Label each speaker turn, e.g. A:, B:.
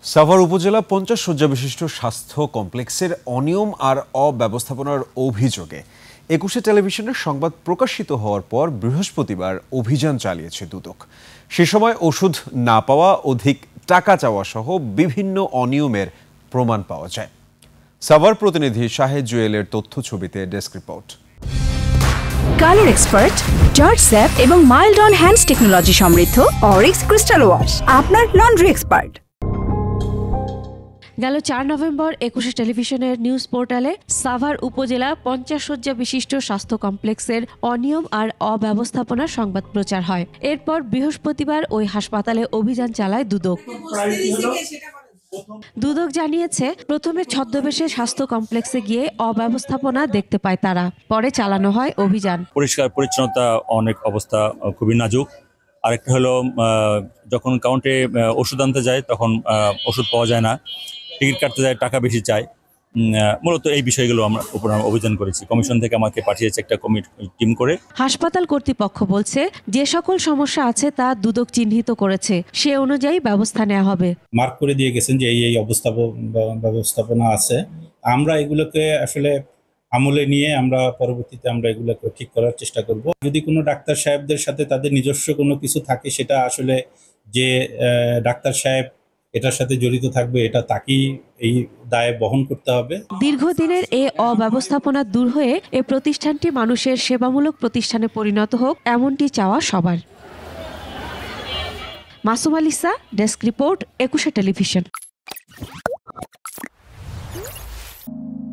A: সাভার উপজেলা 50 শয্যা বিশিষ্ট স্বাস্থ্য কমপ্লেক্সের অনিয়ম আর অব্যবস্থাপনার অভিযোগে 21 টেলিভিশনের সংবাদ প্রকাশিত হওয়ার পর বৃহস্পতিবার অভিযান চালিয়েছে দুদক। সে সময় ওষুধ না পাওয়া, অধিক টাকা চাওয়া সহ বিভিন্ন অনিয়মের প্রমাণ পাওয়া যায়। সাভার প্রতিনিধি শাহেদ জুয়েলের তথ্য ছবিতে desk report.
B: Colour expert, George sap এবং মাইল্ড অন হ্যান্ডস টেকনোলজি সমৃদ্ধ অরিক্স ক্রিস্টাল ওয়াশ আপনার লন্ড্রি এক্সপার্ট।
C: গেল 4 নভেম্বর 21 টেলিভিশনের নিউজ পোর্টালে সাভার উপজেলা 50 শয্যা বিশিষ্ট স্বাস্থ্য কমপ্লেক্সের অনিয়ম আর অব্যবস্থাপনার সংবাদ প্রচার হয়। এরপর বৃহস্পতিবার ওই হাসপাতালে অভিযান চালায় দুদক। দুদক জানিয়েছে, প্রথমে ছদ্মবেশে স্বাস্থ্য কমপ্লেক্সে গিয়ে অব্যবস্থাপনা দেখতে পায় তারা, পরে চালানো হয় অভিযান।
D: পরিষ্কার পরিচ্ছন্নতা অনেক অবস্থা খুবই নাজুক। আরেকটা হলো যখন কাউন্টে ওষুধ আনতে যায় তখন ওষুধ পাওয়া যায় না, টিকিট কাটতে যায় টাকা বেশি চায়। মূলত এই বিষয়গুলো আমরা অভিযান করেছি। কমিশন থেকে আমাকে পাঠিয়েছে একটা টিম করে।
C: হাসপাতাল কর্তৃপক্ষ বলছে, যে সকল সমস্যা আছে তা দুদক চিহ্নিত করেছে, সে অনুযায়ী ব্যবস্থা নেওয়া হবে।
E: মার্ক করে দিয়ে গেছেন যে এই ব্যবস্থাপনা আছে। আমরা এগুলোকে আসলে আমলে নিয়ে আমরা পরবর্তীতে আমরা এগুলোকে ঠিক করার চেষ্টা করব। যদি কোনো ডাক্তার সাহেবদের সাথে তাদের নিজস্ব কোনো কিছু থাকে, সেটা আসলে যে ডাক্তার সাহেব এটার সাথে জড়িত থাকবে, এটা তাকেই এই দায় বহন করতে হবে।
C: দীর্ঘদিনের এ অব্যবস্থাপনা দূর হয়ে এ প্রতিষ্ঠানটি মানুষের সেবামূলক প্রতিষ্ঠানে পরিণত হোক, এমনটি চাওয়া সবার। Masum আলিসা, desk report, 21 television.